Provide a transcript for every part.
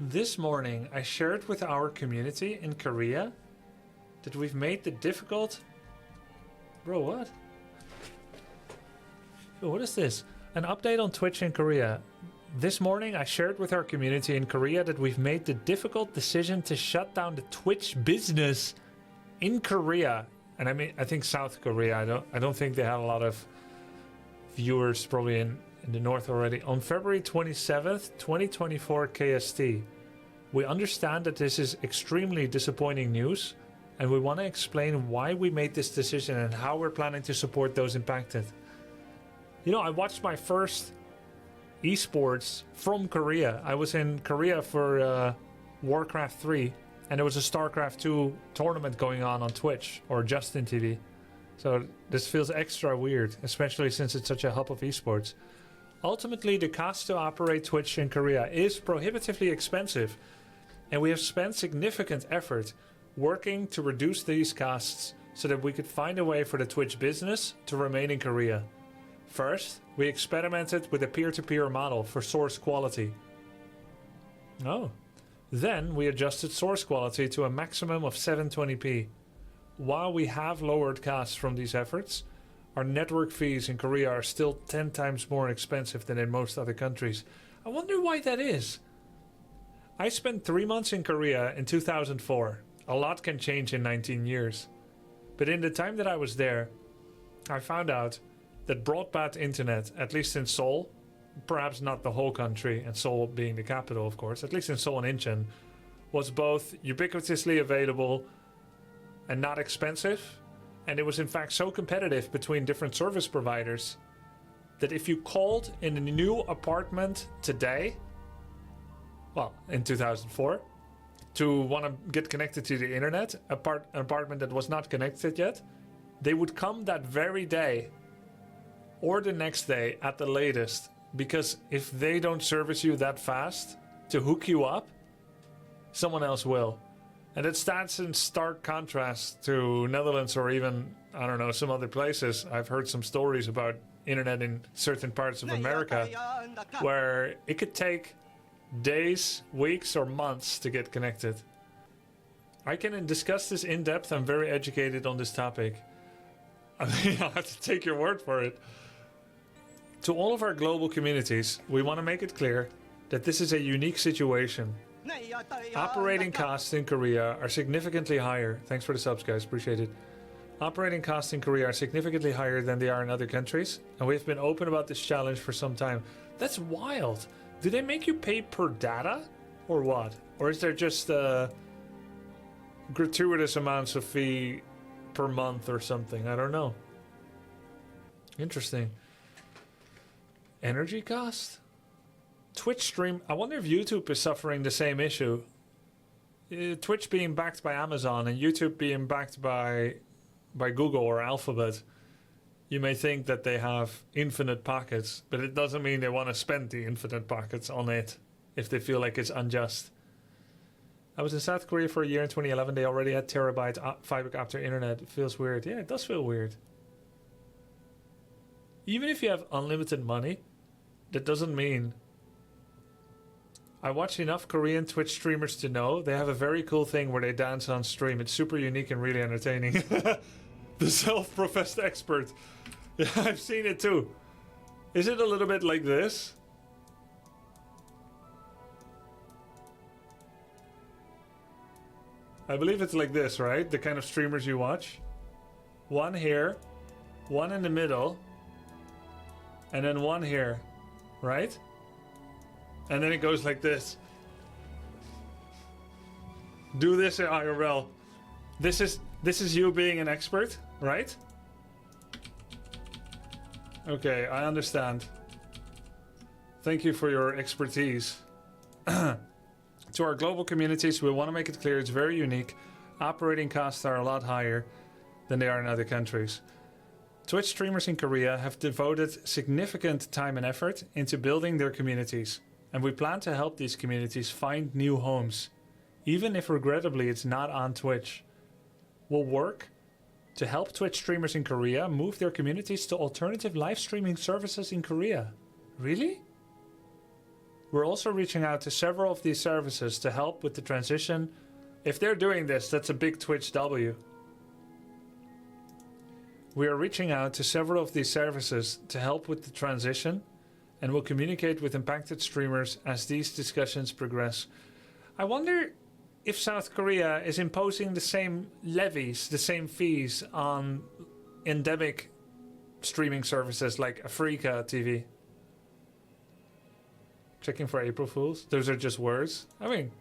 This morning, I shared with our community in Korea that we've made the difficult... Bro, what? Yo, what is this? An update on Twitch in Korea. This morning, I shared with our community in Korea that we've made the difficult decision to shut down the Twitch business in Korea. And I think South Korea. I don't think they have a lot of viewers probably in the north already. On February 27th, 2024 KST. We understand that this is extremely disappointing news, and we want to explain why we made this decision and how we're planning to support those impacted. You know, I watched my first esports from Korea. I was in Korea for Warcraft 3, and there was a StarCraft 2 tournament going on Twitch or Justin TV. So this feels extra weird, especially since it's such a hub of esports. Ultimately, the cost to operate Twitch in Korea is prohibitively expensive, and we have spent significant effort working to reduce these costs so that we could find a way for the Twitch business to remain in Korea. First, we experimented with a peer-to-peer model for source quality. Oh. Then we adjusted source quality to a maximum of 720p. While we have lowered costs from these efforts, our network fees in Korea are still 10 times more expensive than in most other countries. I wonder why that is. I spent 3 months in Korea in 2004. A lot can change in 19 years. But in the time that I was there, I found out that broadband internet, at least in Seoul, perhaps not the whole country, and Seoul being the capital, of course, at least in Seoul and Incheon, was both ubiquitously available and not expensive. And it was in fact so competitive between different service providers that if you called in a new apartment today, well, in 2004, to want to get connected to the internet, an apartment that was not connected yet, they would come that very day or the next day at the latest, because if they don't service you that fast to hook you up, someone else will. And it stands in stark contrast to Netherlands or even, I don't know, some other places. I've heard some stories about internet in certain parts of America where it could take days, weeks, or months to get connected. I can discuss this in depth. I'm very educated on this topic. I mean, I have to take your word for it. To all of our global communities, we want to make it clear that this is a unique situation. Operating costs in Korea are significantly higher. Thanks for the subs, guys. Appreciate it. Operating costs in Korea are significantly higher than they are in other countries, and we've been open about this challenge for some time. That's wild. Do they make you pay per data, or what? Or is there just gratuitous amounts of fee per month or something? I don't know. Interesting. Energy cost? Twitch stream. I wonder if YouTube is suffering the same issue. Twitch being backed by Amazon and YouTube being backed by Google or Alphabet. You may think that they have infinite pockets, but it doesn't mean they want to spend the infinite pockets on it if they feel like it's unjust. I was in South Korea for a year in 2011. They already had terabyte fiber optic internet. It feels weird. Yeah, it does feel weird. Even if you have unlimited money, that doesn't mean... I watch enough Korean Twitch streamers to know they have a very cool thing where they dance on stream. It's super unique and really entertaining. The self-professed expert. Yeah, I've seen it too. Is it a little bit like this? I believe it's like this, right? The kind of streamers you watch. One here, one in the middle, and then one here, right? And then it goes like this. Do this in IRL. This is you being an expert, right? Okay, I understand. Thank you for your expertise. To our global communities, we want to make it clear it's very unique. Operating costs are a lot higher than they are in other countries. Twitch streamers in Korea have devoted significant time and effort into building their communities. And we plan to help these communities find new homes, even if regrettably it's not on Twitch. We'll work to help Twitch streamers in Korea move their communities to alternative live streaming services in Korea. Really? We're also reaching out to several of these services to help with the transition. If they're doing this, that's a big Twitch W. We are reaching out to several of these services to help with the transition and will communicate with impacted streamers as these discussions progress. I wonder if South Korea is imposing the same levies, the same fees on endemic streaming services like Africa TV. Checking for April Fools. Those are just words. I mean,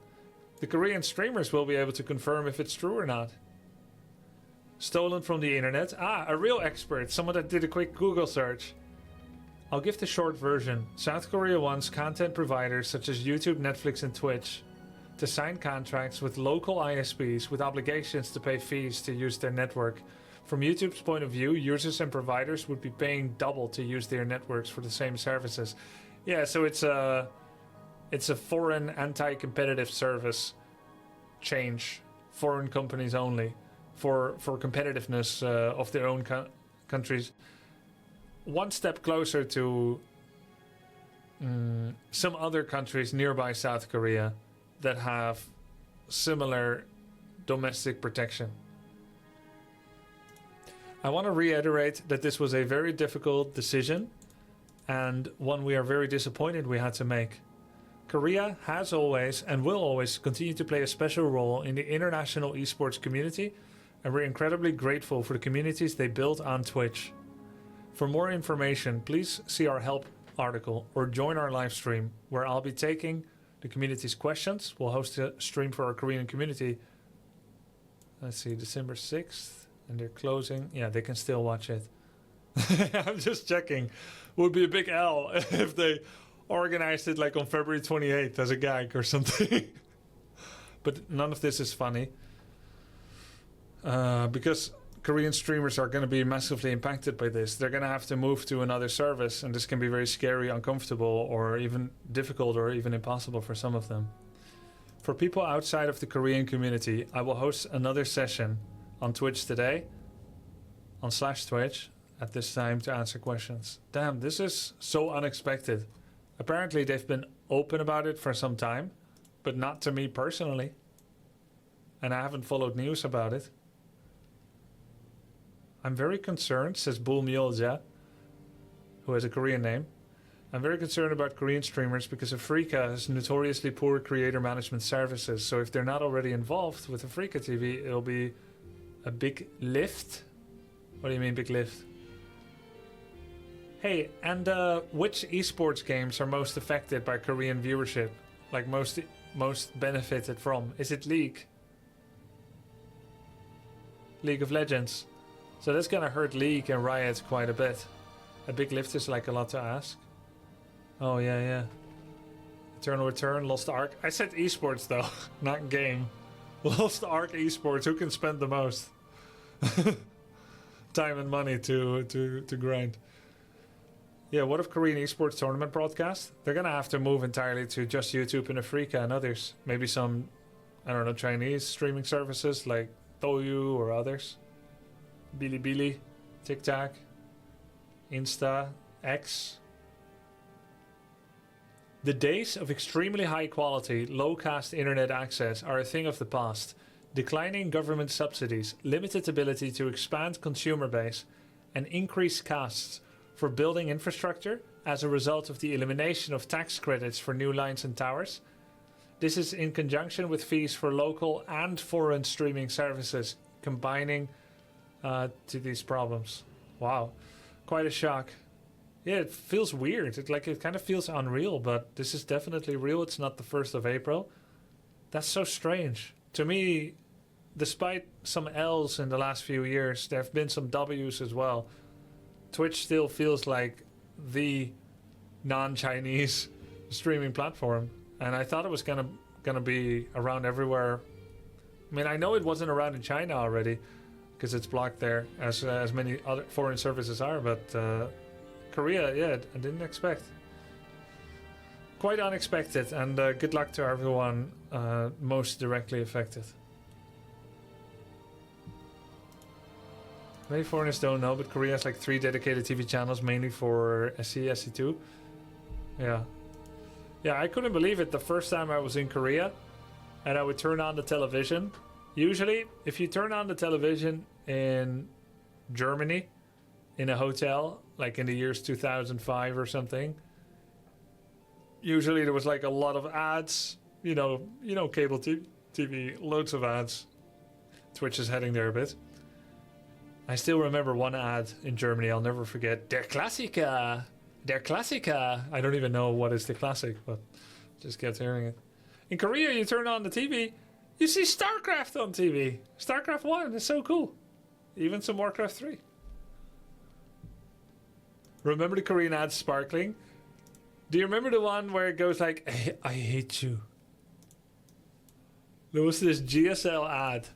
the Korean streamers will be able to confirm if it's true or not. Stolen from the internet. Ah, a real expert. Someone that did a quick Google search. I'll give the short version. South Korea wants content providers such as YouTube, Netflix, and Twitch to sign contracts with local ISPs with obligations to pay fees to use their network. From YouTube's point of view, users and providers would be paying double to use their networks for the same services. Yeah, so it's a foreign anti-competitive service change. Foreign companies only. For competitiveness of their own countries. One step closer to some other countries nearby South Korea that have similar domestic protection. I want to reiterate that this was a very difficult decision and one we are very disappointed we had to make. Korea has always and will always continue to play a special role in the international esports community, and we're incredibly grateful for the communities they built on Twitch. For more information, please see our help article or join our live stream where I'll be taking the community's questions. We'll host a stream for our Korean community. Let's see, December 6th, and they're closing. Yeah, they can still watch it. I'm just checking. Would be a big L if they organized it like on February 28th as a gag or something. But none of this is funny. Because Korean streamers are going to be massively impacted by this. They're going to have to move to another service, and this can be very scary, uncomfortable, or even difficult, or even impossible for some of them. For people outside of the Korean community, I will host another session on Twitch today, on /Twitch, at this time to answer questions. Damn, this is so unexpected. Apparently they've been open about it for some time, but not to me personally. And I haven't followed news about it. I'm very concerned, says Bull Myolja, who has a Korean name. I'm very concerned about Korean streamers because Africa has notoriously poor creator management services. So if they're not already involved with Africa TV, it'll be a big lift. What do you mean big lift? Hey, and which esports games are most affected by Korean viewership? Like most benefited from? Is it League? League of Legends. So that's gonna hurt League and Riot quite a bit. A big lift is like a lot to ask. Oh yeah. Eternal Return, Lost Ark. I said esports though, not game. Lost Ark esports, who can spend the most time and money to grind? Yeah, what if Korean esports tournament broadcast? They're gonna have to move entirely to just YouTube and Africa and others. Maybe some, I don't know, Chinese streaming services like Douyu or others. Bilibili, TikTok, Insta, X. The days of extremely high quality, low-cost internet access are a thing of the past. Declining government subsidies, limited ability to expand consumer base, and increased costs for building infrastructure as a result of the elimination of tax credits for new lines and towers. This is in conjunction with fees for local and foreign streaming services, combining to these problems. Wow, quite a shock. Yeah, it feels weird. It kind of feels unreal, but this is definitely real. It's not the 1st of April. That's so strange. To me, despite some L's in the last few years, there have been some W's as well. Twitch still feels like the non-Chinese streaming platform, and I thought it was gonna be around everywhere. I mean, I know it wasn't around in China already, because it's blocked there, as many other foreign services are, but Korea, yeah, I didn't expect. Quite unexpected, and good luck to everyone most directly affected. Many foreigners don't know, but Korea has like 3 dedicated TV channels, mainly for SC, SC2. Yeah. Yeah, I couldn't believe it the first time I was in Korea and I would turn on the television. Usually, if you turn on the television in Germany, in a hotel, like in the years 2005 or something, usually there was like a lot of ads. You know, cable TV, loads of ads. Twitch is heading there a bit. I still remember one ad in Germany I'll never forget. Der Klassiker! Der Klassiker! I don't even know what is the classic, but just kept hearing it. In Korea, you turn on the TV, you see StarCraft on TV. StarCraft 1 is so cool. Even some Warcraft 3. Remember the Korean ads sparkling? Do you remember the one where it goes like, I hate you? There was this GSL ad.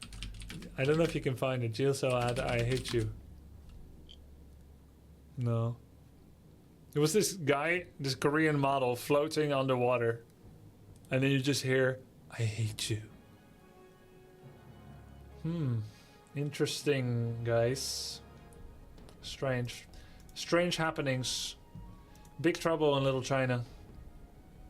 I don't know if you can find it. GSL ad, I hate you. No. There was this guy, this Korean model, floating underwater. And then you just hear, I hate you. Interesting, guys. Strange. Strange happenings. Big trouble in Little China.